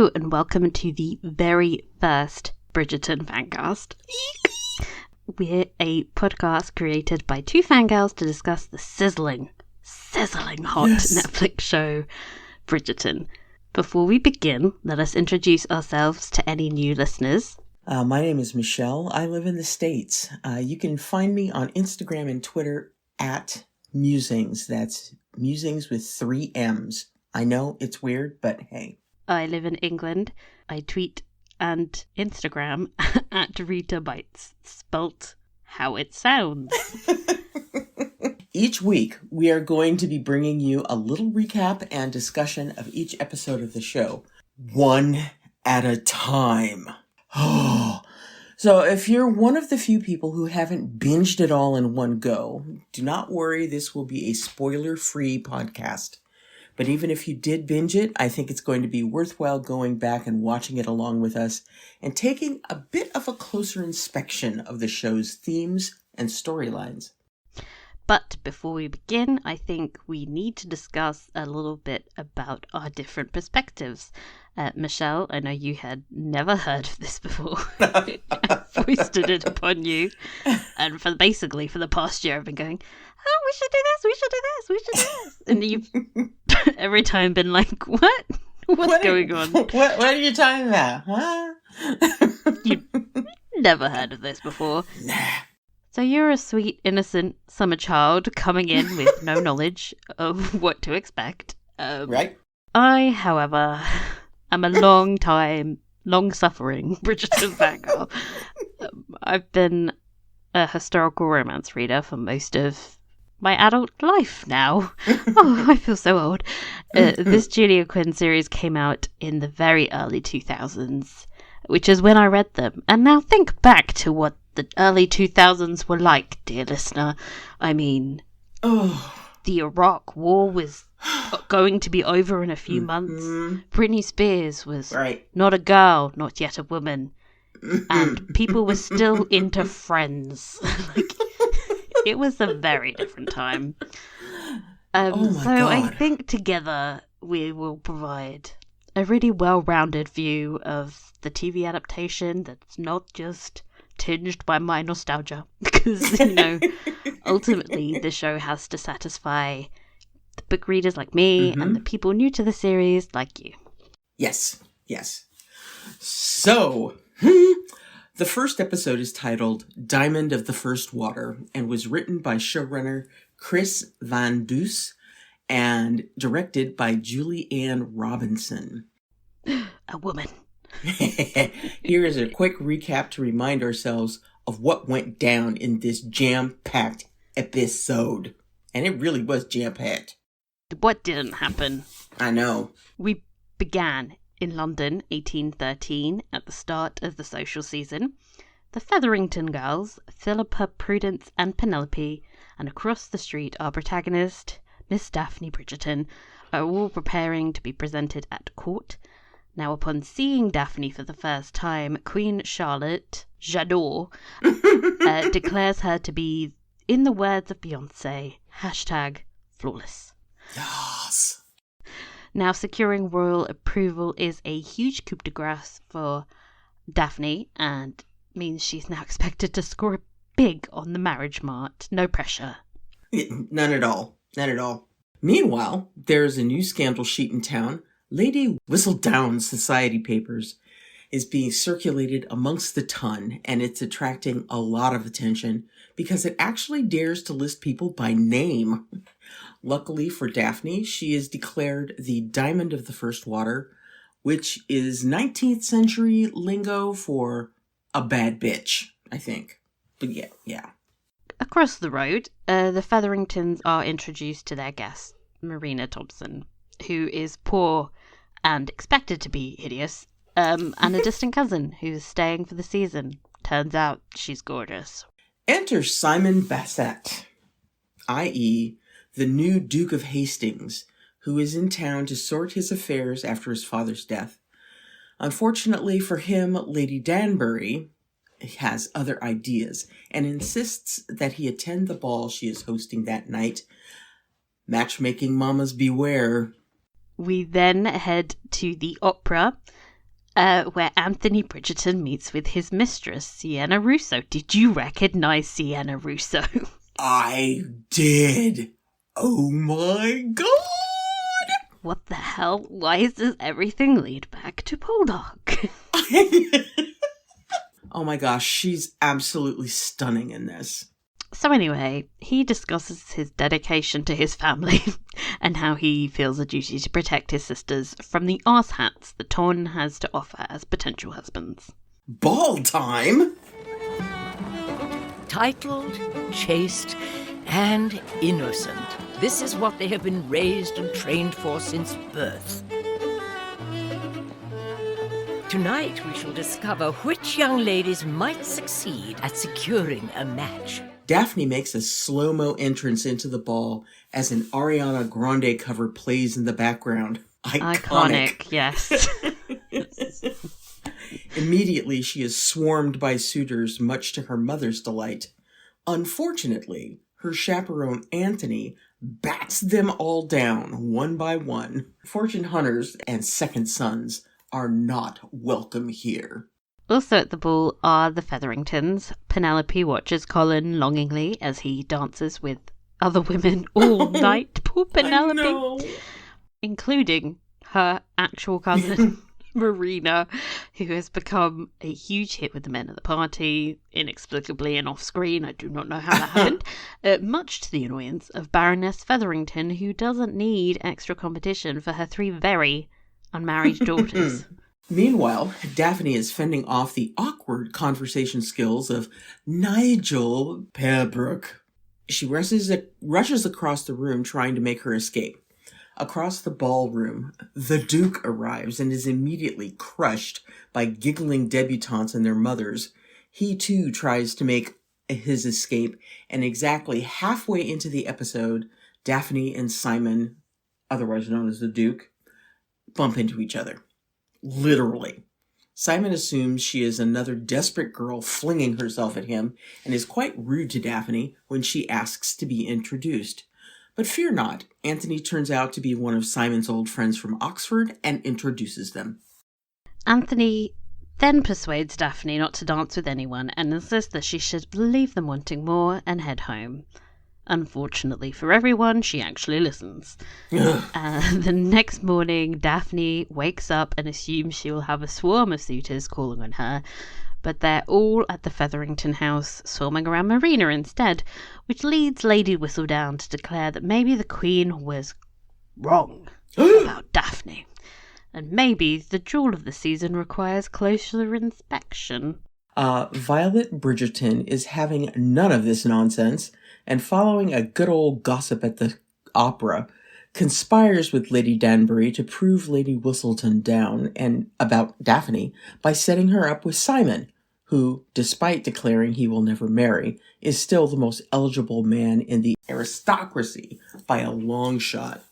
Hello and welcome to the very first Bridgerton fancast. We're a podcast created by two fangirls to discuss the sizzling hot Netflix show Bridgerton. Before we begin, let us introduce ourselves to any new listeners. My name is Michelle. I live in the States. You can find me on Instagram and Twitter at Musings. That's Musings with 3 M's. I know it's weird, but hey. I live in England. I tweet and Instagram at Rita Bites, spelt how it sounds. Each week, we are going to be bringing you a little recap and discussion of each episode of the show, one at a time. So if you're one of the few people who haven't binged it all in one go, do not worry, this will be a spoiler-free podcast. But even if you did binge it, I think it's going to be worthwhile going back and watching it along with us and taking a bit of a closer inspection of the show's themes and storylines. But before we begin, I think we need to discuss a little bit about our different perspectives. Michelle, I know you had never heard of this before. I foisted it upon you. And for the past year, I've been going, oh, we should do this, we should do this, we should do this. And you've every time been like, what? What's going on? What are you talking about? Huh? You've never heard of this before. Nah. So you're a sweet, innocent summer child coming in with no knowledge of what to expect. Right? I, however, am a long-suffering Bridgerton fangirl. I've been a historical romance reader for most of my adult life now. Oh, I feel so old. This Julia Quinn series came out in the very early 2000s, which is when I read them. And now think back to what the early 2000s were like, dear listener. I mean, the Iraq War was going to be over in a few months. Britney Spears was not a girl, not yet a woman. And people were still into Friends. It was a very different time. God. I think together we will provide a really well-rounded view of the TV adaptation that's not just tinged by my nostalgia. Because, ultimately the show has to satisfy the book readers like me and the people new to the series like you. Yes. So, the first episode is titled Diamond of the First Water and was written by showrunner Chris Van Dusen and directed by Julie Ann Robinson. A woman. Here is a quick recap to remind ourselves of what went down in this jam-packed episode. And it really was jam-packed. What didn't happen? I know. We began in London, 1813, at the start of the social season. The Featherington girls, Philippa, Prudence and Penelope, and across the street our protagonist, Miss Daphne Bridgerton, are all preparing to be presented at court. Now, upon seeing Daphne for the first time, Queen Charlotte, j'adore, declares her to be, in the words of Beyonce, #flawless. Yes. Now, securing royal approval is a huge coup de grace for Daphne and means she's now expected to score big on the marriage mart. No pressure. None at all. Meanwhile, there's a new scandal sheet in town. Lady Whistledown's society papers is being circulated amongst the ton, and it's attracting a lot of attention because it actually dares to list people by name. Luckily for Daphne, she is declared the Diamond of the First Water, which is 19th century lingo for a bad bitch, I think. But yeah. Across the road, the Featheringtons are introduced to their guest, Marina Thompson, who is poor and expected to be hideous, and a distant cousin who's staying for the season. Turns out she's gorgeous. Enter Simon Basset, i.e., the new Duke of Hastings, who is in town to sort his affairs after his father's death. Unfortunately for him, Lady Danbury has other ideas and insists that he attend the ball she is hosting that night. Matchmaking mamas beware. We then head to the opera. where Anthony Bridgerton meets with his mistress, Sienna Russo. Did you recognise Sienna Russo? I did. Oh my god! What the hell? Why does everything lead back to Poldark? Oh my gosh, she's absolutely stunning in this. So anyway, he discusses his dedication to his family and how he feels a duty to protect his sisters from the arsehats that Ton has to offer as potential husbands. Ball time? Titled, chaste, and innocent. This is what they have been raised and trained for since birth. Tonight we shall discover which young ladies might succeed at securing a match. Daphne makes a slow-mo entrance into the ball as an Ariana Grande cover plays in the background. Iconic. Yes. Immediately, she is swarmed by suitors, much to her mother's delight. Unfortunately, her chaperone Anthony bats them all down, one by one. Fortune hunters and second sons are not welcome here. Also at the ball are the Featheringtons. Penelope watches Colin longingly as he dances with other women all night. Poor Penelope. Including her actual cousin, Marina, who has become a huge hit with the men at the party, inexplicably and off-screen. I do not know how that happened. Much to the annoyance of Baroness Featherington, who doesn't need extra competition for her 3 very unmarried daughters. Meanwhile, Daphne is fending off the awkward conversation skills of Nigel Pembroke. She rushes across the room trying to make her escape. Across the ballroom, the Duke arrives and is immediately crushed by giggling debutantes and their mothers. He too tries to make his escape, and exactly halfway into the episode, Daphne and Simon, otherwise known as the Duke, bump into each other. Literally. Simon assumes she is another desperate girl flinging herself at him and is quite rude to Daphne when she asks to be introduced. But fear not, Anthony turns out to be one of Simon's old friends from Oxford and introduces them. Anthony then persuades Daphne not to dance with anyone and insists that she should leave them wanting more and head home. Unfortunately for everyone, she actually listens. The next morning, Daphne wakes up and assumes she will have a swarm of suitors calling on her, but they're all at the Featherington house, swarming around Marina instead, which leads Lady Whistledown to declare that maybe the Queen was wrong about Daphne, and maybe the jewel of the season requires closer inspection. Violet Bridgerton is having none of this nonsense, and following a good old gossip at the opera, conspires with Lady Danbury to prove Lady Whistledown down and about Daphne by setting her up with Simon, who, despite declaring he will never marry, is still the most eligible man in the aristocracy by a long shot.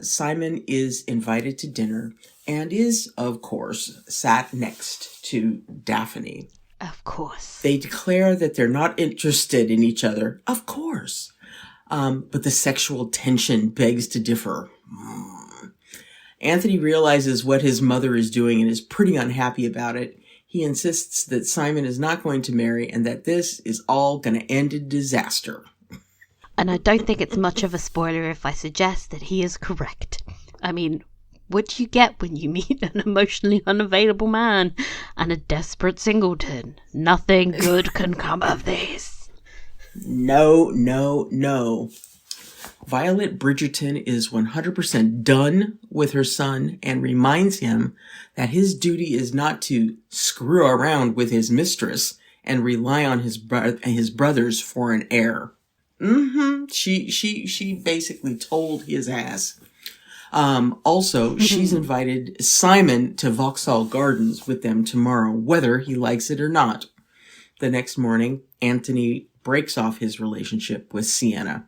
Simon is invited to dinner and is, of course, sat next to Daphne. Of course. They declare that they're not interested in each other. Of course. But the sexual tension begs to differ. Anthony realizes what his mother is doing and is pretty unhappy about it. He insists that Simon is not going to marry and that this is all going to end in disaster. And I don't think it's much of a spoiler if I suggest that he is correct. I mean, what do you get when you meet an emotionally unavailable man and a desperate singleton? Nothing good can come of this. No. Violet Bridgerton is 100% done with her son and reminds him that his duty is not to screw around with his mistress and rely on his brothers for an heir. She basically told his ass. Also, she's invited Simon to Vauxhall Gardens with them tomorrow, whether he likes it or not. The next morning, Anthony breaks off his relationship with Sienna.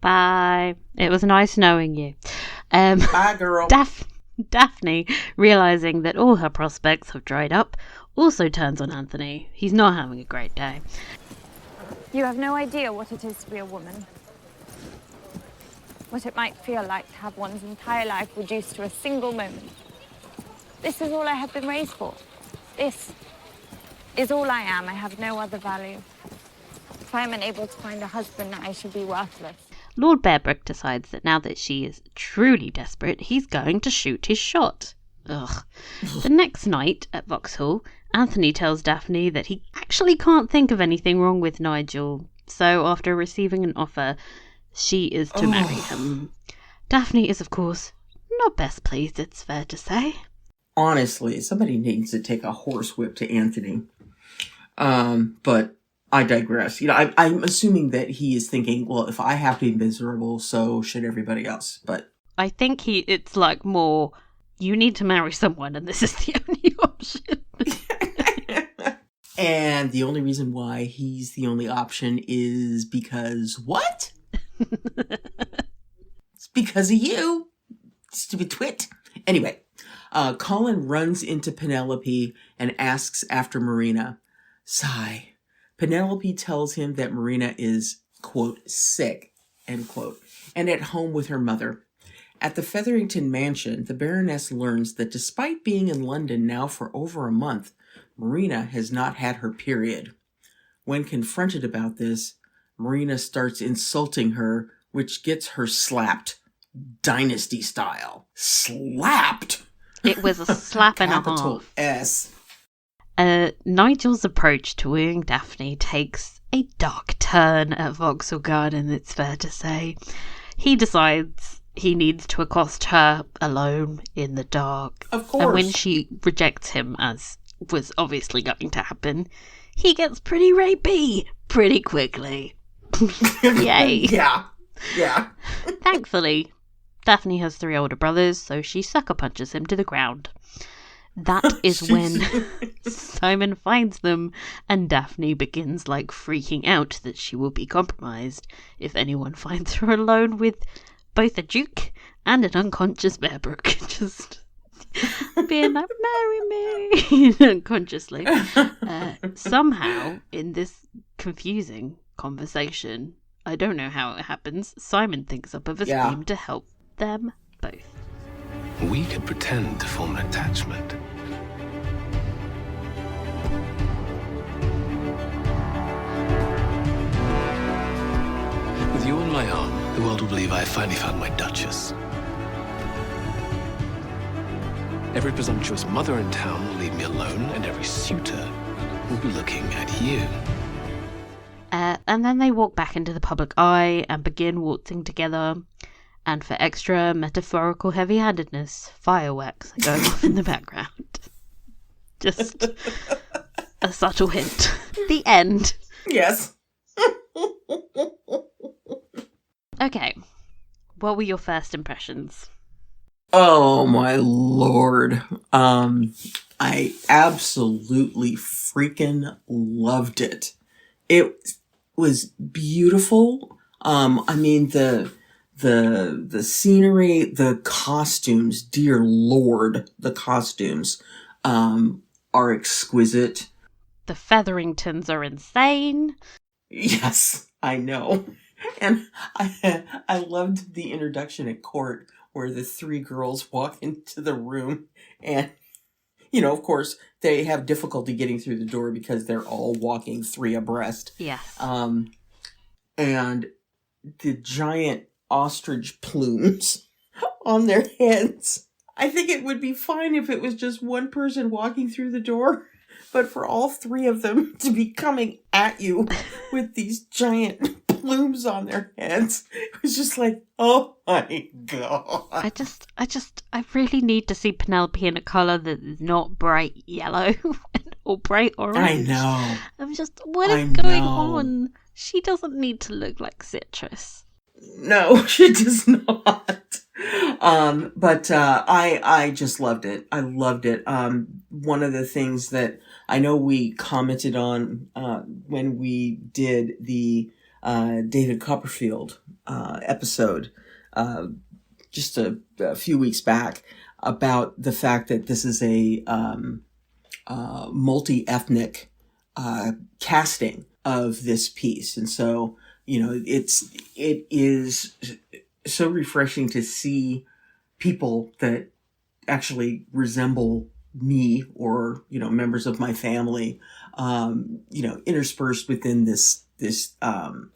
Bye. It was nice knowing you. Bye, girl. Daphne, realizing that all her prospects have dried up, also turns on Anthony. He's not having a great day. You have no idea what it is to be a woman. What it might feel like to have one's entire life reduced to a single moment. This is all I have been raised for. This is all I am. I have no other value. If I am unable to find a husband, I should be worthless. Lord Bearbrook decides that now that she is truly desperate, he's going to shoot his shot. Ugh. The next night at Vauxhall, Anthony tells Daphne that he actually can't think of anything wrong with Nigel. So after receiving an offer, she is to marry him. Daphne is, of course, not best pleased, it's fair to say. Honestly, somebody needs to take a horsewhip to Anthony. But I digress. I'm assuming that he is thinking, well, if I have to be miserable, so should everybody else. But I think it's like more, you need to marry someone and this is the only option. And the only reason why he's the only option is because what? It's because of you, stupid twit. Anyway, Colin runs into Penelope and asks after Marina. Sigh. Penelope tells him that Marina is, quote, sick, end quote, and at home with her mother. At the Featherington mansion, the Baroness learns that despite being in London now for over a month, Marina has not had her period. When confronted about this, Marina starts insulting her, which gets her slapped, Dynasty style. Slapped? It was a slap and a Capital half. S. Nigel's approach to wooing Daphne takes a dark turn at Vauxhall Garden, it's fair to say. He decides he needs to accost her alone in the dark. Of course. And when she rejects him, as was obviously going to happen, he gets pretty rapey pretty quickly. Yay. Yeah. Thankfully, Daphne has 3 older brothers, so she sucker punches him to the ground. That is when Simon finds them, and Daphne begins freaking out that she will be compromised if anyone finds her alone with both a duke and an unconscious Bearbrook. Just being like, marry me, unconsciously. Somehow, in this confusing conversation, I don't know how it happens, Simon thinks up of a scheme to help them both. We could pretend to form an attachment. With you on my arm, the world will believe I finally found my Duchess. Every presumptuous mother in town will leave me alone, and every suitor will be looking at you. And then they walk back into the public eye and begin waltzing together. And for extra metaphorical heavy-handedness, fireworks are going off in the background. Just a subtle hint. The end. Yes. Okay. What were your first impressions? Oh my lord. I absolutely freaking loved it. It was beautiful. I mean, the scenery, the costumes, dear lord, the costumes are exquisite. The Featheringtons are insane. Yes, I know. And I loved the introduction at court where the 3 girls walk into the room and, of course, they have difficulty getting through the door because they're all walking 3 abreast. Yes. And the giant ostrich plumes on their heads. I think it would be fine if it was just one person walking through the door, but for all 3 of them to be coming at you with these giant plumes on their heads, it was just like, oh my god. I really need to see Penelope in a colour that is not bright yellow or bright orange. I know. I'm just, what is going on? She doesn't need to look like citrus. No, she does not. But I just loved it. I loved it. One of the things that I know we commented on when we did the David Copperfield episode just a few weeks back about the fact that this is a multi-ethnic casting of this piece. And so, it is so refreshing to see people that actually resemble me or, members of my family, interspersed within this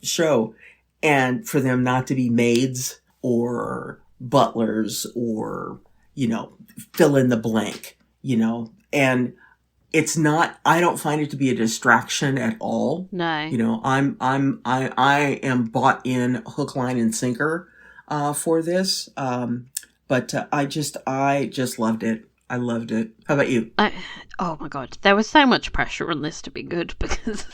show, and for them not to be maids or butlers or, fill in the blank, and it's not, I don't find it to be a distraction at all. No. I am bought in hook, line, and sinker, for this. But I just loved it. I loved it. How about you? Oh my God. There was so much pressure on this to be good because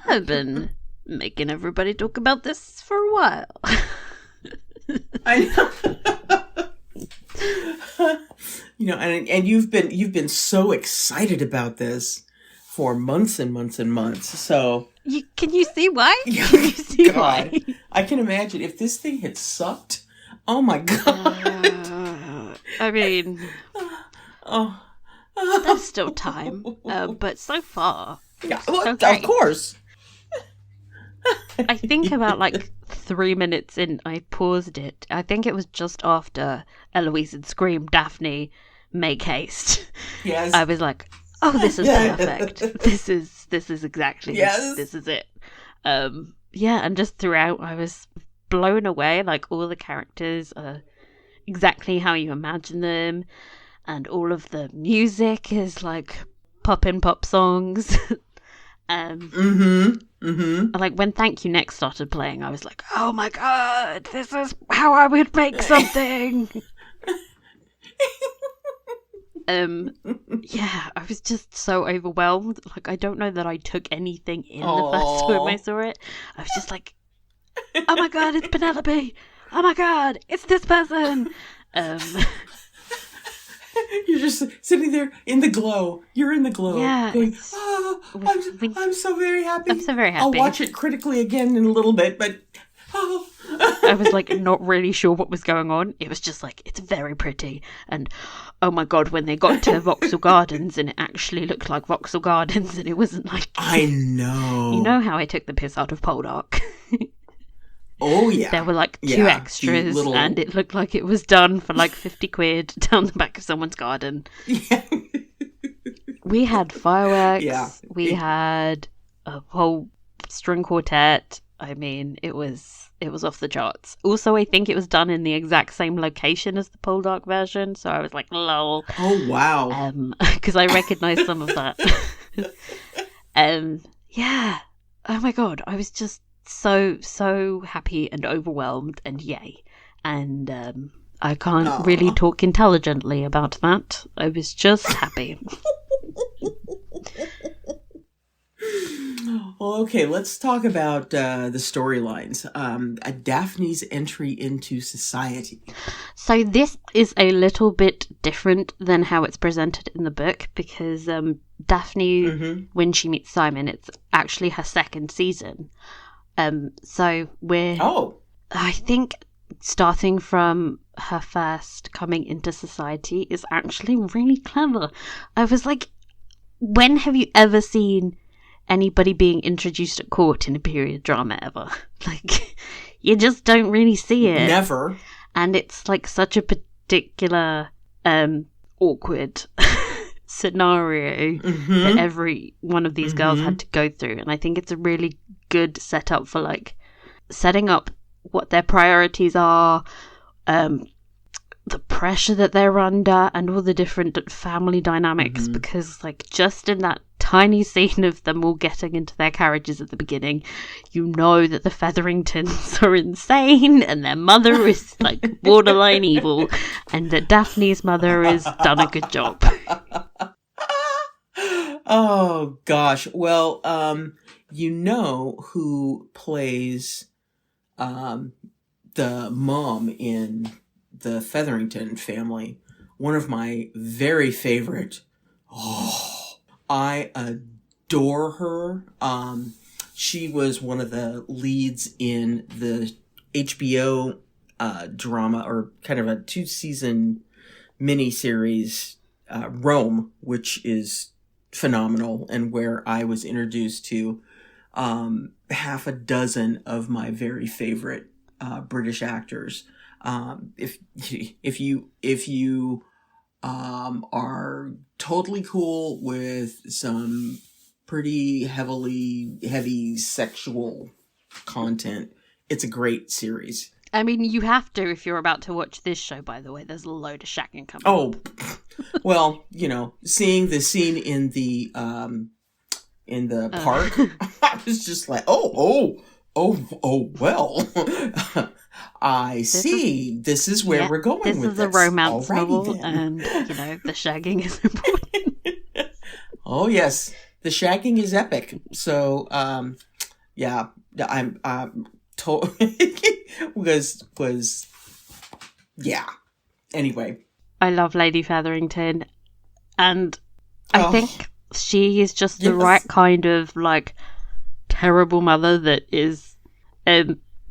I've been making everybody talk about this for a while. I know. And you've been so excited about this for months and months and months. So can you see why? Yeah, can you see God. why? I can imagine if this thing had sucked. Oh my God. I mean, there's still time, but so far, Yeah, so well, great. of course. I think about like 3 minutes in, I paused it. I think it was just after Eloise had screamed, "Daphne, make haste." Yes. I was like, "Oh, this is Yeah. perfect. This is exactly Yes. this is it." And just throughout, I was blown away. Like all the characters are exactly how you imagine them, and all of the music is like pop songs. Like when Thank You Next started playing, I was like, "Oh my God, this is how I would make something." I was just so overwhelmed. Like I don't know that I took anything in the first time I saw it. I was just like, "Oh my God, it's Penelope! Oh my God, it's this person!" You're just sitting there in the glow. You're in the glow. Yeah, Going, I'm so very happy. I'm so very happy. I'll watch it critically again in a little bit, but I was like not really sure what was going on. It was just like, it's very pretty. And oh my God, when they got to Vauxhall Gardens and it actually looked like Vauxhall Gardens and it wasn't like... I know. You know how I took the piss out of Poldark? Oh, yeah. There were like two extras and it looked like it was done for like 50 quid down the back of someone's garden. Yeah. We had fireworks. Yeah. We had a whole string quartet. I mean, it was off the charts. Also, I think it was done in the exact same location as the Poldark version, so I was like, lol. Oh, wow. Because I recognised some of that. Yeah. Oh my God, I was just so happy and overwhelmed and yay. And I can't really talk intelligently about that. I was just happy. Well, okay, let's talk about the storylines. Daphne's entry into society. So this is a little bit different than how it's presented in the book because Daphne, when she meets Simon, it's actually her second season. So we're... I think starting from her first coming into society is actually really clever. I was like, when have you ever seen anybody being introduced at court in a period drama ever? Like, you just don't really see it. Never. And it's like such a particular awkward scenario that every one of these girls had to go through. And I think it's a really good setup for like setting up what their priorities are, the pressure that they're under, and all the different family dynamics, because like just in that tiny scene of them all getting into their carriages at the beginning, you know that the Featheringtons are insane and their mother is like borderline evil and that Daphne's mother has done a good job. Oh gosh. Well, you know who plays the mom in the Featherington family? One of my very favorite. I adore her. She was one of the leads in the HBO drama, or kind of a 2-season miniseries, Rome, which is phenomenal, and where I was introduced to half a dozen of my very favorite British actors. If you are totally cool with some pretty heavy sexual content, it's a great series. I mean, you have to if you're about to watch this show, by the way. There's a load of shagging coming. Oh, well, seeing the scene in the park, I was just like, well, I see. This is where we're going with this. This is a romance novel, and, the shagging is important. Oh, yes. The shagging is epic. So, yeah, I'm yeah. Anyway. I love Lady Featherington, and I think she is just the right kind of, terrible mother that is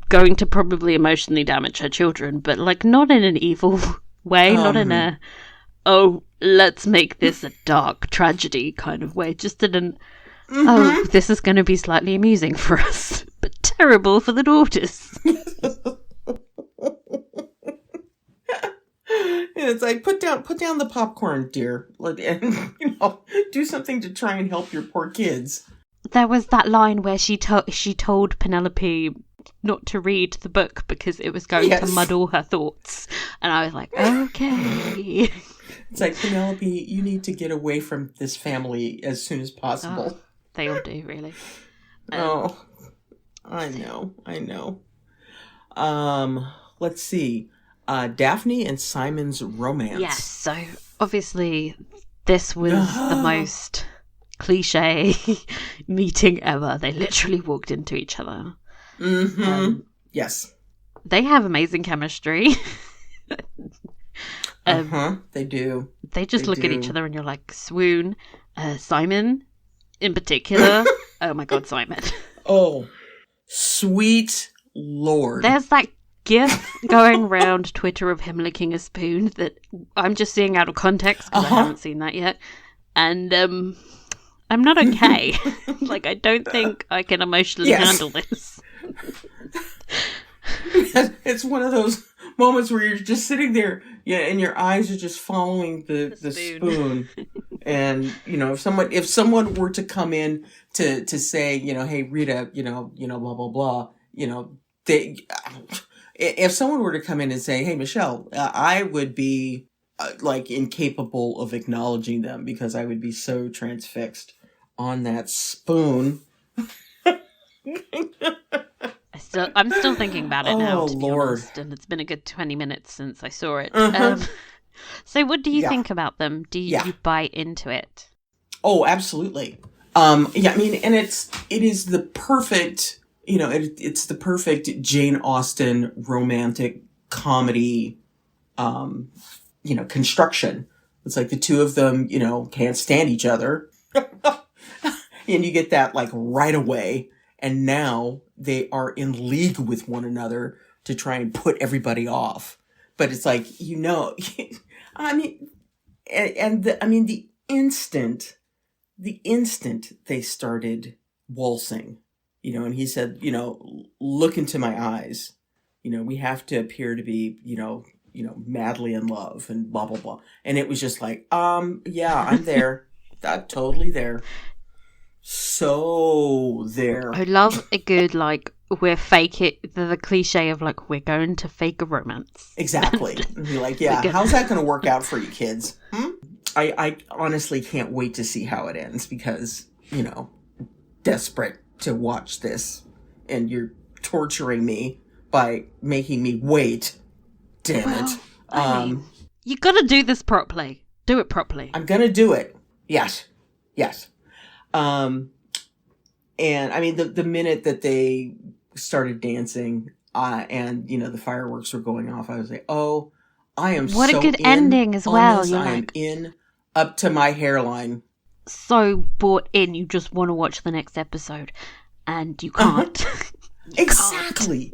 going to probably emotionally damage her children, but, not in an evil way, not in a, let's make this a dark tragedy kind of way, just in an, this is going to be slightly amusing for us, but terrible for the daughters. It's like, put down the popcorn, dear. Do something to try and help your poor kids. There was that line where she told Penelope not to read the book because it was going to muddle her thoughts. And I was like, okay. It's like, Penelope, you need to get away from this family as soon as possible. They all do, really. I know. Let's see. Daphne and Simon's romance. Yes, so obviously this was the most cliche meeting ever. They literally walked into each other. Mm-hmm. Yes. They have amazing chemistry. They do. They just look at each other and you're like, swoon. Simon, in particular. Oh my God, Simon. Oh, sweet Lord. There's that GIF going around Twitter of him licking a spoon that I'm just seeing out of context because I haven't seen that yet. And I'm not okay. I don't think I can emotionally handle this. It's one of those moments where you're just sitting there, and your eyes are just following the spoon. And if someone were to come in to say, hey Rita, blah blah blah, if someone were to come in and say, hey Michelle, I would be incapable of acknowledging them because I would be so transfixed on that spoon. I'm still thinking about it now, to be honest, and it's been a good 20 minutes since I saw it. So what do you think about them? Do you buy into it? Oh, absolutely. And it is the perfect, it's the perfect Jane Austen romantic comedy, construction. It's like the two of them, can't stand each other. And you get that right away. And now they are in league with one another to try and put everybody off. But it's like, the instant they started waltzing, and he said, look into my eyes, we have to appear to be, madly in love and blah, blah, blah. And it was just like, yeah, I'm there. Totally there. So there. I love a good, we're fake it, the cliche of, we're going to fake a romance. Exactly. And be like, yeah, how's that going to work out for you kids? I honestly can't wait to see how it ends because, desperate to watch this. And you're torturing me by making me wait. Damn it. You got to do this properly. Do it properly. I'm going to do it. Yes. And the minute that they started dancing, and the fireworks were going off, I was like, oh, I am what so a good in ending as well. I am in up to my hairline. So bought in, you just want to watch the next episode, and you can't. Exactly.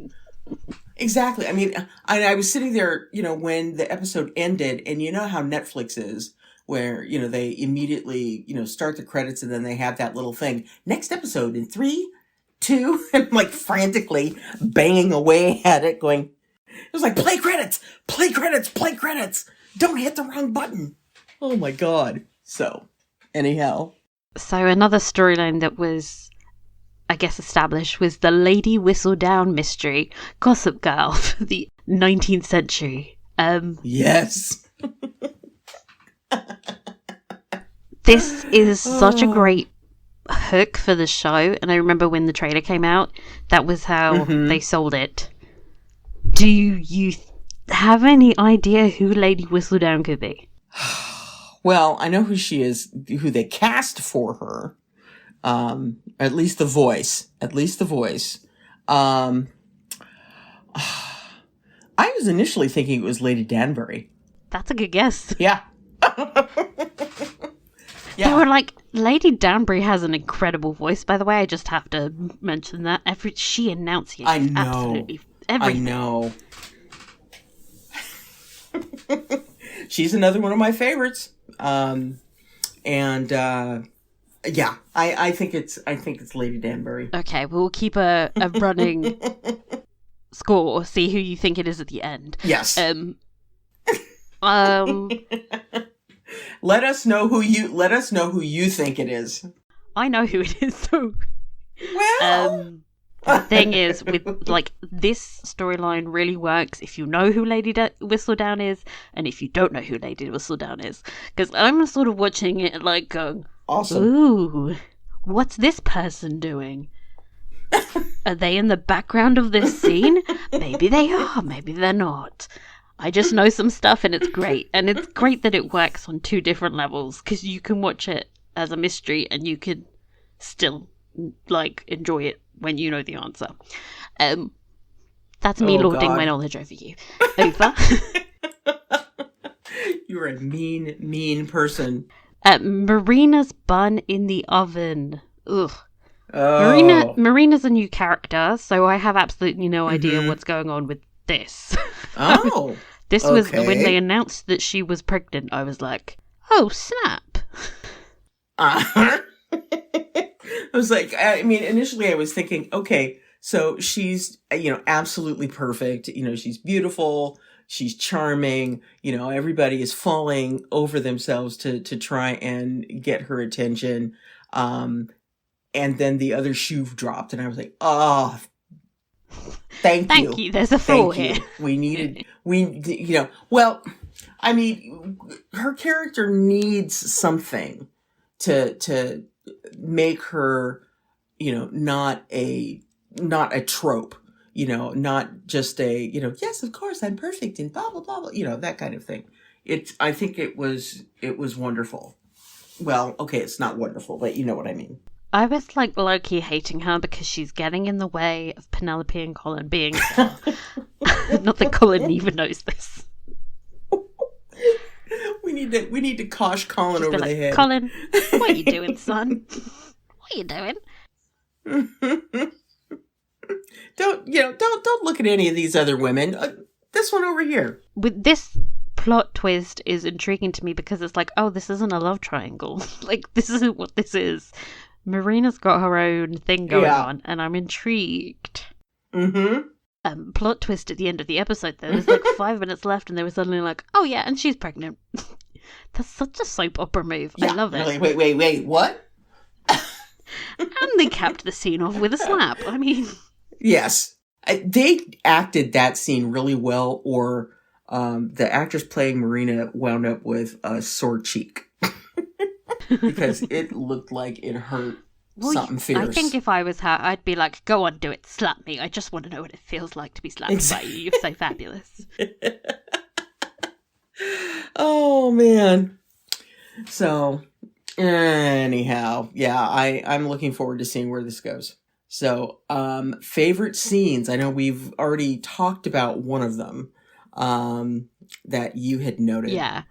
I mean, I was sitting there, when the episode ended, and you know how Netflix is, where, they immediately, start the credits and then they have that little thing. Next episode in 3, 2, and frantically banging away at it going, It was like, play credits, play credits, play credits. Don't hit the wrong button. Oh my God. So, anyhow. So another storyline that was, I guess, established was the Lady Whistledown mystery, Gossip Girl for the 19th century. Yes. This is such a great hook for the show, and I remember when the trailer came out, that was how they sold it. Do you have any idea who Lady Whistledown could be? Well, I know who she is, who they cast for her. At least the voice. I was initially thinking it was Lady Danbury. That's a good guess. Yeah. They were like, Lady Danbury has an incredible voice, by the way. I just have to mention that. She enunciates absolutely everything. I know. She's another one of my favorites. I think it's Lady Danbury. Okay, we'll keep a running score. See who you think it is at the end. Yes. Let us know who you think it is. I know who it is. So, well, the thing is, with like this storyline really works if you know who Lady Whistledown is, and if you don't know who Lady Whistledown is, because I'm sort of watching it like going, awesome. Ooh, what's this person doing? Are they in the background of this scene? Maybe they are, maybe they're not. I just know some stuff and it's great. And it's great that it works on two different levels, because you can watch it as a mystery and you can still like enjoy it when you know the answer. That's me lording my knowledge over you. Over. You're a mean person. Marina's bun in the oven. Ugh. Oh. Marina's a new character, so I have absolutely no idea what's going on with this. Oh. This was when they announced that she was pregnant. I was like, oh, snap. I was like, I mean, initially I was thinking, okay, so she's, absolutely perfect. She's beautiful. She's charming. Everybody is falling over themselves to try and get her attention. And then the other shoe dropped and I was like, oh, Thank you. There's a flaw here. Well, I mean, her character needs something to make her, not a trope, not just a, yes, of course, I'm perfect and blah, blah, blah, blah, that kind of thing. I think it was wonderful. Well, okay, it's not wonderful, but you know what I mean. I was like low-key hating her because she's getting in the way of Penelope and Colin being there. Not that Colin even knows this. We need to cosh Colin just over the head. Colin, what are you doing, son? What are you doing? Don't look at any of these other women. This one over here. With this plot twist is intriguing to me because it's like, oh, this isn't a love triangle. Like, this isn't what this is. Marina's got her own thing going on, and I'm intrigued. Plot twist at the end of the episode, though. There's like 5 minutes left, and they were suddenly like, oh yeah, and she's pregnant. That's such a soap opera move. Yeah, I love it. Really, wait, what? And they capped the scene off with a slap. I mean... Yes. They acted that scene really well, or the actress playing Marina wound up with a sore cheek. Because it looked like it hurt something fierce. I think if I was her, I'd be like, go on, do it, slap me. I just want to know what it feels like to be slapped by you. You're so fabulous. Oh, man. So, anyhow, yeah, I'm looking forward to seeing where this goes. So, favorite scenes. I know we've already talked about one of them that you had noted. Yeah.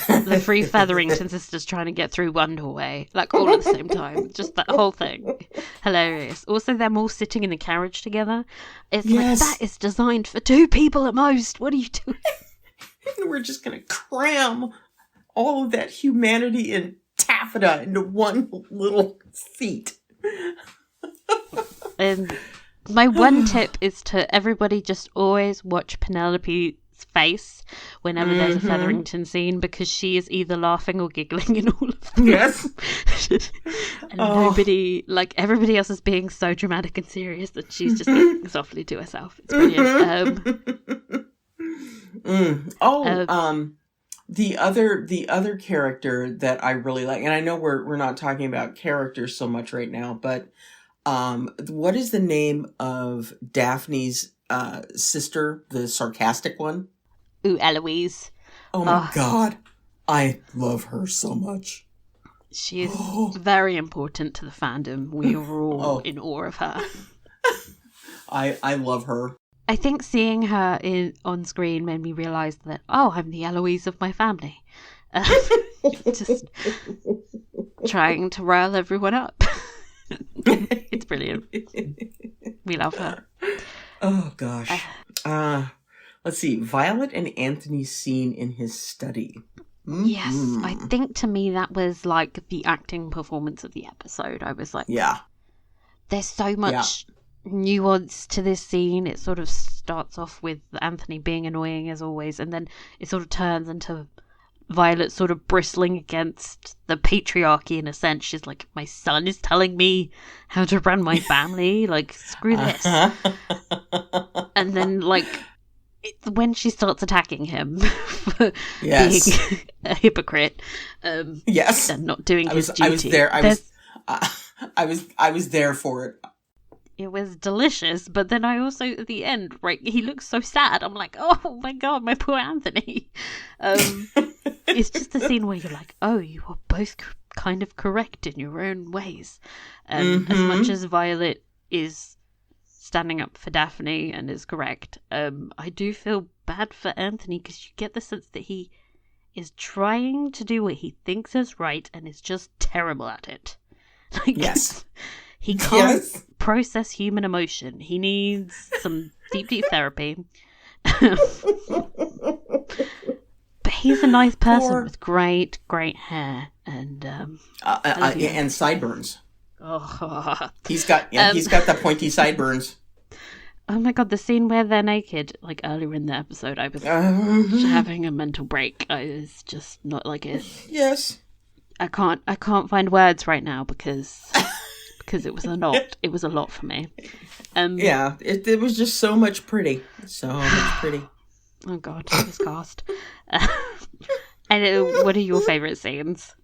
The three Featherington sisters trying to get through Wonderway, like all at the same time. Just that whole thing. Hilarious. Also, them all sitting in the carriage together. It's like, that is designed for 2 people at most. What are you doing? We're just going to cram all of that humanity and taffeta into one little seat. And My one tip is to everybody just always watch Penelope's face whenever there's a Featherington scene, because she is either laughing or giggling in all of them. Yes. And nobody, like, everybody else is being so dramatic and serious that she's just giggling softly to herself. It's brilliant. The other character that I really like, and I know we're not talking about characters so much right now, but what is the name of Daphne's sister, the sarcastic one? Ooh, Eloise. Oh my God. I love her so much. She is very important to the fandom. We are all in awe of her. I love her. I think seeing her on screen made me realise that, I'm the Eloise of my family. Just trying to rile everyone up. It's brilliant. We love her. Oh, gosh. Let's see. Violet and Anthony's scene in his study. Yes, I think to me that was like the acting performance of the episode. I was like, yeah, there's so much nuance to this scene. It sort of starts off with Anthony being annoying as always, and then it sort of turns into Violet sort of bristling against the patriarchy in a sense. She's like, my son is telling me how to run my family, like, screw this. And then, like, it's when she starts attacking him for being a hypocrite, yes, and not doing his duty. I was there for it. It was delicious, but then I also, at the end, right, he looks so sad. I'm like, oh my God, my poor Anthony. It's just a scene where you're like, oh, you are both kind of correct in your own ways. As much as Violet is standing up for Daphne and is correct, I do feel bad for Anthony, because you get the sense that he is trying to do what he thinks is right and is just terrible at it. Like, yes. He can't process human emotion. He needs some deep therapy. But he's a nice person with great hair and sideburns. Oh, he's got the pointy sideburns. Oh my God, the scene where they're naked, like earlier in the episode, I was having a mental break. I was just not like it. Yes. I can't find words right now because it was a lot. It was a lot for me. It was just so much pretty. So much pretty. Oh God, this cast. And what are your favourite scenes?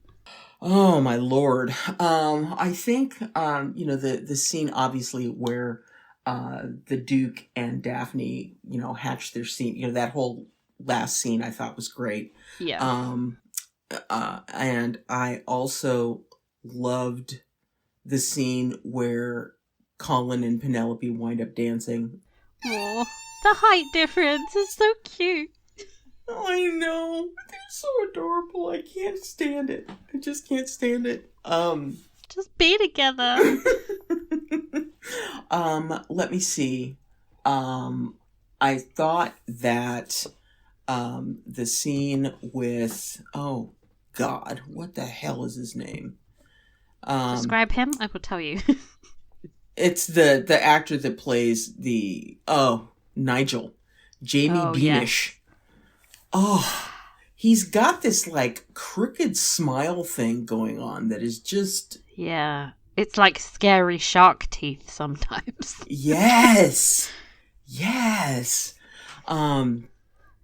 Oh my Lord. I think the scene obviously where the Duke and Daphne, hatched their scene. That whole last scene I thought was great. Yeah. And I also loved the scene where Colin and Penelope wind up dancing. Oh, the height difference is so cute. I know. They're so adorable. I can't stand it. I just can't stand it. Just be together. Let me see. I thought that the scene with, oh God, what the hell is his name? Describe him, I will tell you. It's the actor that plays Nigel. Jamie Beamish. Yes. Oh, he's got this like crooked smile thing going on that is just... Yeah, it's like scary shark teeth sometimes. Yes. Yes.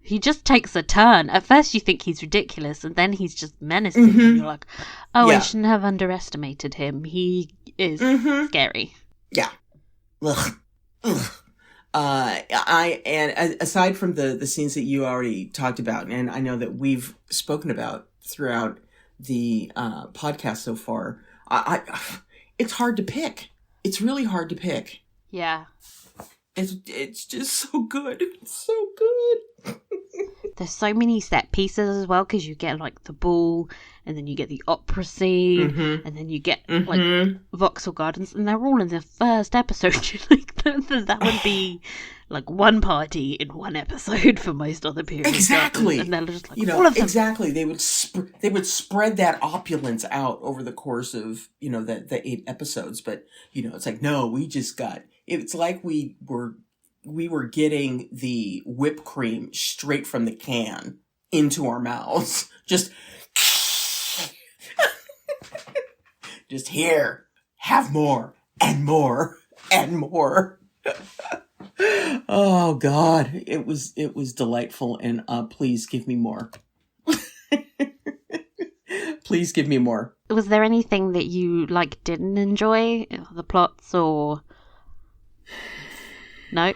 He just takes a turn. At first you think he's ridiculous, and then he's just menacing, and you're like, I shouldn't have underestimated him. He is scary. Yeah. Ugh. Ugh. Aside from the scenes that you already talked about, and I know that we've spoken about throughout the podcast so far, it's hard to pick. It's really hard to pick. Yeah. It's just so good. It's so good. There's so many set pieces as well, because you get like the ball, and then you get the opera scene, and then you get like Vauxhall Gardens, and they're all in the first episode. Like that would be like one party in one episode for most other periods. Exactly. And they're just like all of them. Exactly. They would spread that opulence out over the course of the 8 episodes, but it's like, no, we just got it's like we were getting the whipped cream straight from the can into our mouths. Just here, have more and more and more. Oh God, it was delightful, and please give me more. Please give me more. Was there anything that you didn't enjoy, the plots, or no?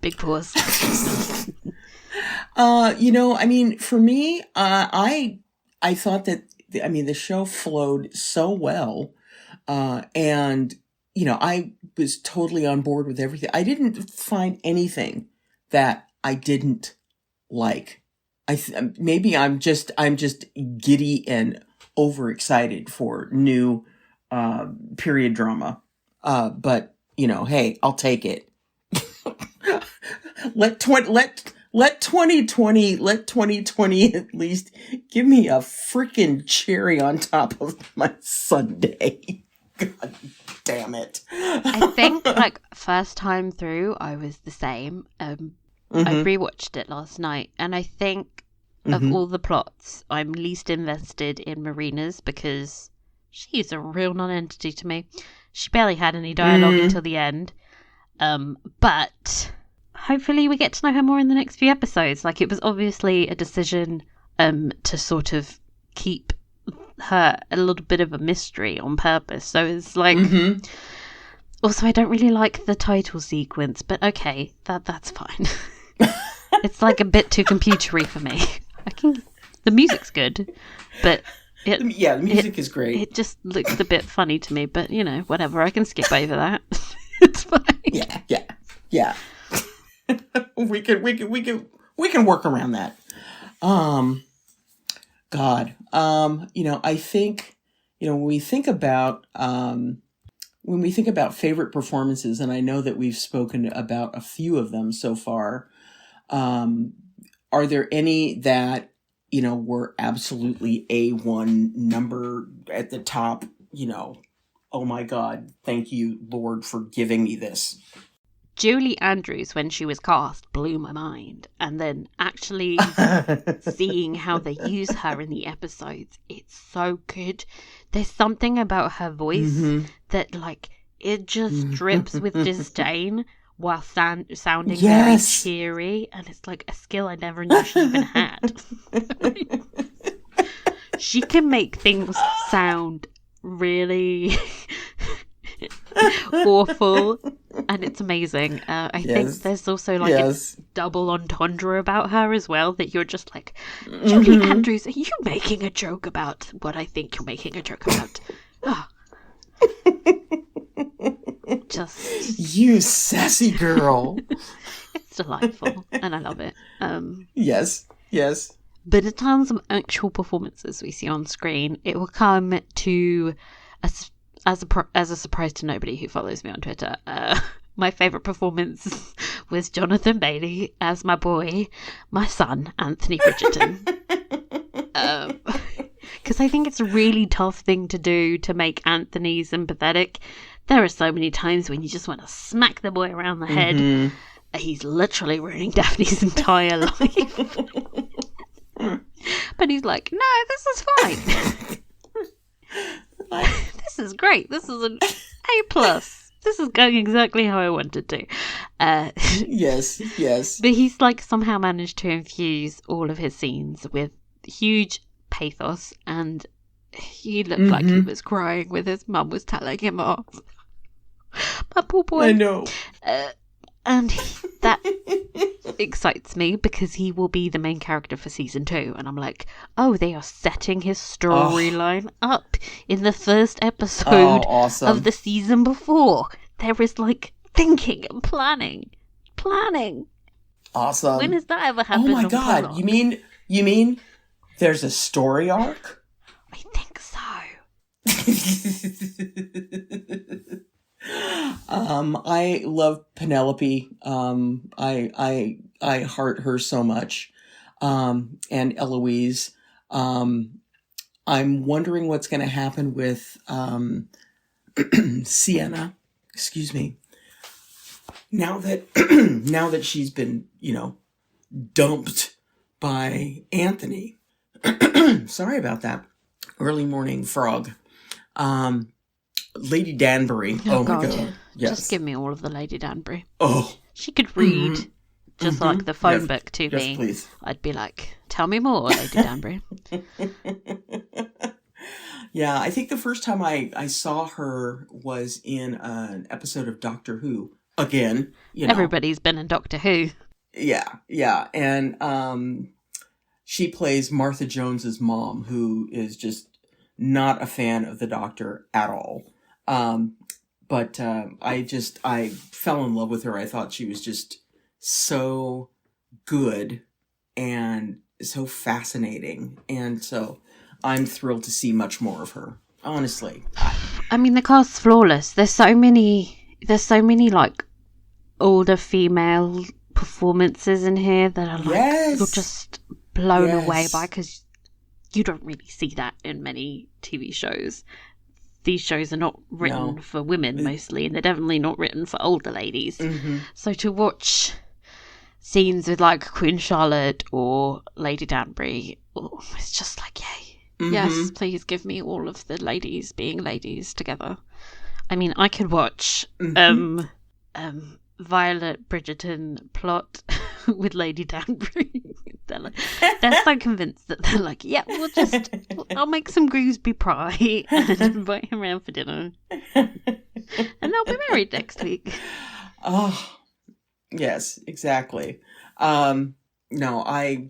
Big pause. For me, I thought that the show flowed so well, and I was totally on board with everything. I didn't find anything that I didn't like. Maybe I'm just giddy and overexcited for new period drama. But hey, I'll take it. Let 2020 at least give me a freaking cherry on top of my sundae. God damn it. I think first time through I was the same. I rewatched it last night, and I think of all the plots, I'm least invested in Marina's because she's a real non-entity to me. She barely had any dialogue until the end. But hopefully we get to know her more in the next few episodes. It was obviously a decision to sort of keep her a little bit of a mystery on purpose. So it's also I don't really like the title sequence, but okay, that's fine. It's a bit too computery for me. The music's good, but the music is great. It just looks a bit funny to me, but whatever. I can skip over that. It's fine. Yeah. we can work around that. God. I think when we think about favorite performances, and I know that we've spoken about a few of them so far. Are there any that, were absolutely A1 number at the top, oh my God, thank you, Lord, for giving me this? Julie Andrews, when she was cast, blew my mind. And then actually seeing how they use her in the episodes, it's so good. There's something about her voice that, it just drips with disdain while sounding very cheery, and it's a skill I never knew she even had. She can make things sound really awful, and it's amazing. I think there's also a double entendre about her as well, that you're just Julie Andrews, are you making a joke about what I think you're making a joke about? Oh. Just you sassy girl. It's delightful and I love it. Yes. But in terms of actual performances we see on screen, it will come to as a surprise to nobody who follows me on Twitter. My favourite performance was Jonathan Bailey as my boy, my son, Anthony Bridgerton. Because I think it's a really tough thing to do to make Anthony sympathetic. There are so many times when you just want to smack the boy around the head. He's literally ruining Daphne's entire life. But he's like, no, this is fine. This is great. This is an A+. This is going exactly how I wanted to. Yes. But he's somehow managed to infuse all of his scenes with huge pathos, and he looked like he was crying when his mum was telling him off. My poor boy. I know. And that excites me because he will be the main character for season 2. And I'm like, oh, they are setting his storyline up in the first episode of the season before. There is thinking and planning. Awesome. When has that ever happened? Oh my God. Colin? You mean there's a story arc? I think so. I love Penelope. I heart her so much. And Eloise. I'm wondering what's going to happen with Sienna, excuse me, now that now that she's been, dumped by Anthony. Sorry about that. Early morning frog. Lady Danbury. Oh my God. Yes. Just give me all of the Lady Danbury. Oh. She could read just like the phone book to me. Yes, please. I'd be like, tell me more, Lady Danbury. Yeah, I think the first time I saw her was in an episode of Doctor Who. Again, Everybody's been in Doctor Who. Yeah. And she plays Martha Jones's mom, who is just not a fan of the Doctor at all. But I fell in love with her. I thought she was just so good and so fascinating. And so I'm thrilled to see much more of her, honestly. I mean, the cast's flawless. There's so many like older female performances in here that are like, you're just blown away by, because you don't really see that in many TV shows. These shows are not written for women mostly, and they're definitely not written for older ladies. Mm-hmm. So to watch scenes with like Queen Charlotte or Lady Danbury, it's just like, yay. Mm-hmm. Yes, please give me all of the ladies being ladies together. I mean, I could watch Violet Bridgerton plot with Lady Danbury. They're so convinced that they're like, yeah, I'll make some Gooseby pie and invite him around for dinner, and they'll be married next week. Oh, yes, exactly. No, I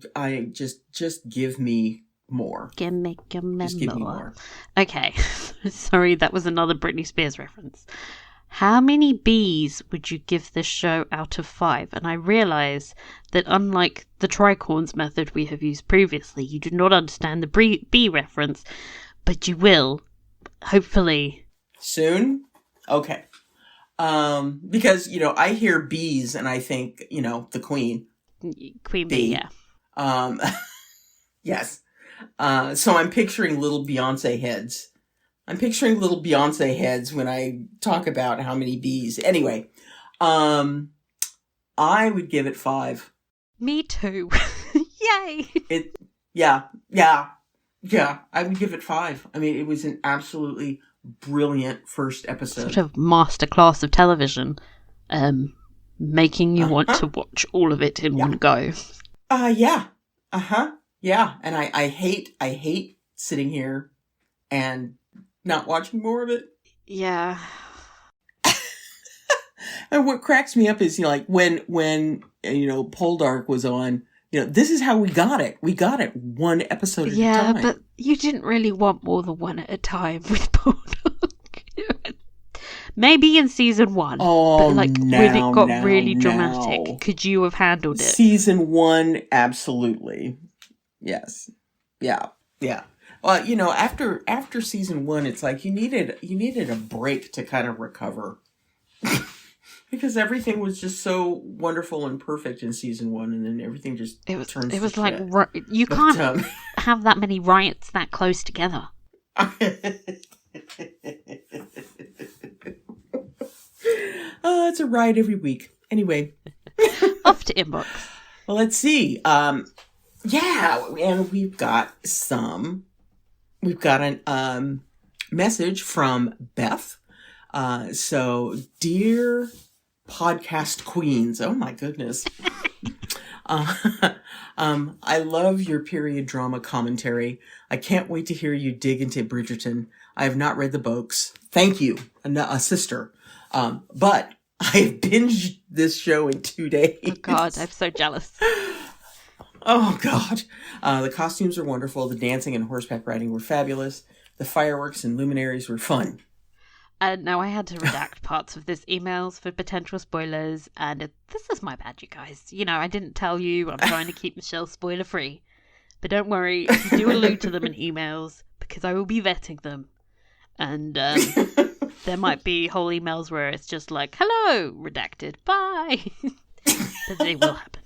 just give me more. Give me Just give me more. Okay, sorry, that was another Britney Spears reference. How many Bs would you give this show out of 5? And I realise that unlike the tricorns method we have used previously, you do not understand the B reference, but you will, hopefully. Soon? Okay. Because, I hear bees and I think, the queen. Queen bee, yeah. Yes. So I'm picturing little Beyonce heads. When I talk about how many bees. Anyway, I would give it 5. Me too. Yay! Yeah. I would give it 5. I mean, it was an absolutely brilliant first episode. Sort of masterclass of television, making you want to watch all of it in one go. Yeah. Yeah. And I hate sitting here and not watching more of it. Yeah. And what cracks me up is, when Poldark was on, this is how we got it. We got it one episode at a time. Yeah, but you didn't really want more than one at a time with Poldark. Maybe in season 1. Oh, but when it got really dramatic, could you have handled it? Season 1, absolutely. Yes. Yeah. Well, after season 1, it's like you needed a break to kind of recover. Because everything was just so wonderful and perfect in season 1, and then everything just turns to shit. Like you can't have that many riots that close together. It's a riot every week. Anyway. Off to inbox. Well, let's see. Yeah, and we've got a message from Beth. So, dear podcast queens, oh my goodness. I love your period drama commentary. I can't wait to hear you dig into Bridgerton. I have not read the books. Thank you, a sister. But I have binged this show in 2 days. Oh God, I'm so jealous. Oh God. The costumes are wonderful. The dancing and horseback riding were fabulous. The fireworks and luminaries were fun. Now I had to redact parts of this emails for potential spoilers, and this is my bad, you guys. I didn't tell you. I'm trying to keep Michelle spoiler free. But don't worry, if you do allude to them in emails, because I will be vetting them. And there might be whole emails where it's just like, hello, redacted, bye. But they will happen.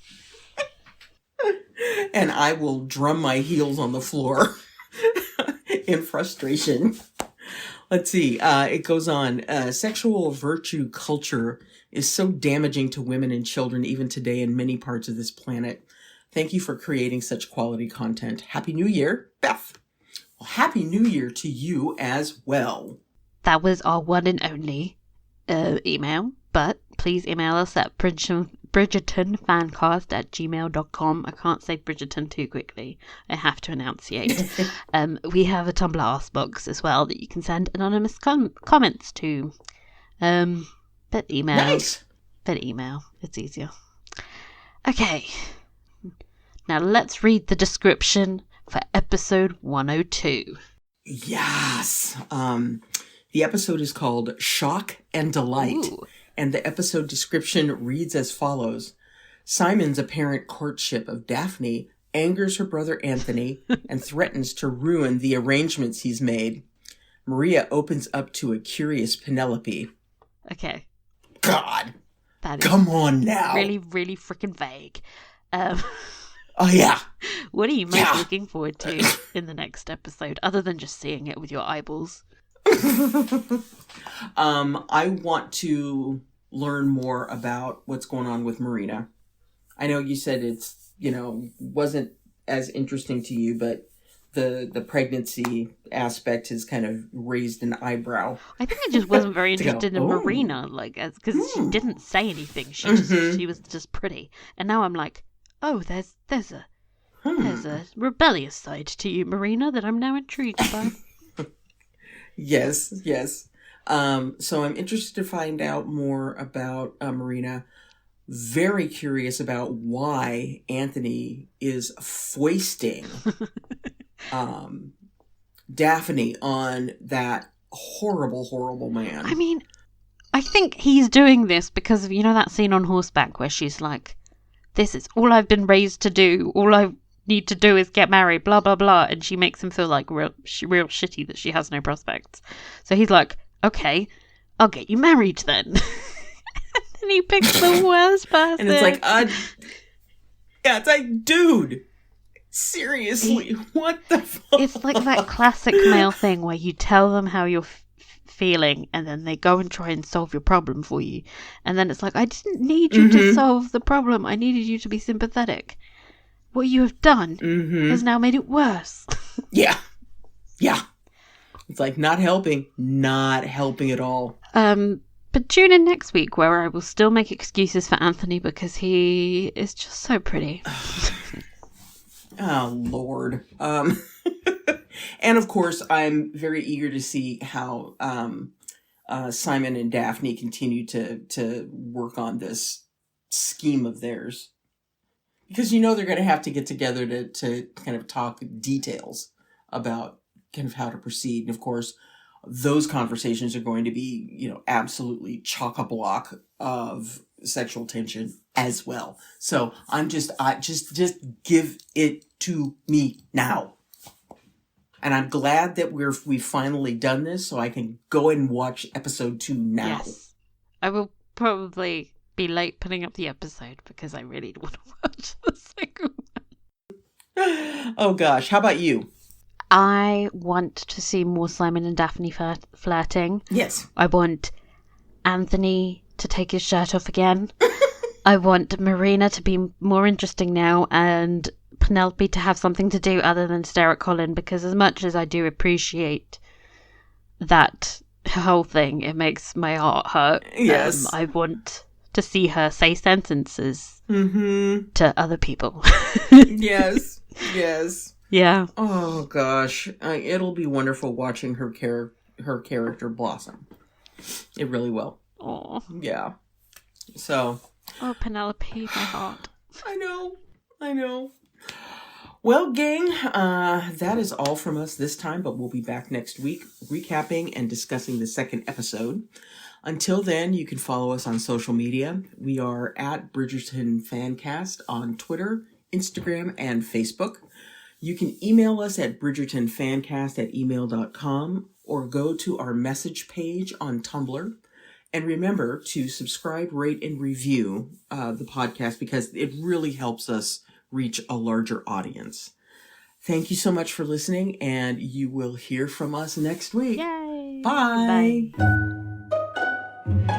And I will drum my heels on the floor in frustration. Let's see. It goes on. Sexual virtue culture is so damaging to women and children even today in many parts of this planet. Thank you for creating such quality content. Happy New Year, Beth. Well, Happy New Year to you as well. That was our one and only email, but please email us at bridgertonfancast@gmail.com. I can't say Bridgerton too quickly. I have to enunciate. We have a Tumblr Ask box as well that you can send anonymous comments to. But email. Nice. But email. It's easier. Okay. Now let's read the description for episode 102. Yes. The episode is called Shock and Delight. Ooh. And the episode description reads as follows. Simon's apparent courtship of Daphne angers her brother Anthony and threatens to ruin the arrangements he's made. Maria opens up to a curious Penelope. Okay. God. That is Come on now. really, really freaking vague. Oh, yeah. What are you most looking forward to in the next episode, other than just seeing it with your eyeballs? I want to learn more about what's going on with Marina. I know you said it's, wasn't as interesting to you, but the pregnancy aspect has kind of raised an eyebrow. I think I just wasn't very interested in Marina, because she didn't say anything. She was just pretty, and now I'm like, oh, there's a rebellious side to you, Marina, that I'm now intrigued by. Yes. So I'm interested to find out more about Marina. Very curious about why Anthony is foisting Daphne on that horrible man. I mean, I think he's doing this because of, that scene on horseback where she's like, this is all I've been raised to do. All I need to do is get married, blah, blah, blah. And she makes him feel like real shitty that she has no prospects. So he's like, okay, I'll get you married then. And he picks the worst person. And it's like, it's like, dude, seriously, what the fuck? It's like that classic male thing where you tell them how you're feeling and then they go and try and solve your problem for you. And then it's like, I didn't need you to solve the problem. I needed you to be sympathetic. What you have done has now made it worse. Yeah. It's like not helping at all. But tune in next week where I will still make excuses for Anthony because he is just so pretty. Oh, Lord. And of course, I'm very eager to see how Simon and Daphne continue to work on this scheme of theirs. Because they're going to have to get together to kind of talk details about kind of how to proceed. And of course, those conversations are going to be, absolutely chock-a-block of sexual tension as well. So just give it to me now. And I'm glad that we've finally done this, so I can go and watch episode 2 now. Yes. I will probably be late putting up the episode because I really want to watch the second one. Oh gosh, how about you? I want to see more Simon and Daphne flirting. Yes. I want Anthony to take his shirt off again. I want Marina to be more interesting now and Penelope to have something to do other than stare at Colin, because as much as I do appreciate that whole thing, it makes my heart hurt. Yes. I want to see her say sentences to other people. Yes. Yeah. Oh gosh, it'll be wonderful watching her character blossom. It really will. Oh. Yeah. So. Oh, Penelope, my heart. I know. Well, gang, that is all from us this time, but we'll be back next week recapping and discussing the second episode. Until then, you can follow us on social media. We are at Bridgerton Fancast on Twitter, Instagram, and Facebook. You can email us at bridgertonfancast@email.com or go to our message page on Tumblr. And remember to subscribe, rate, and review the podcast because it really helps us reach a larger audience. Thank you so much for listening, and you will hear from us next week. Yay! Bye. Bye.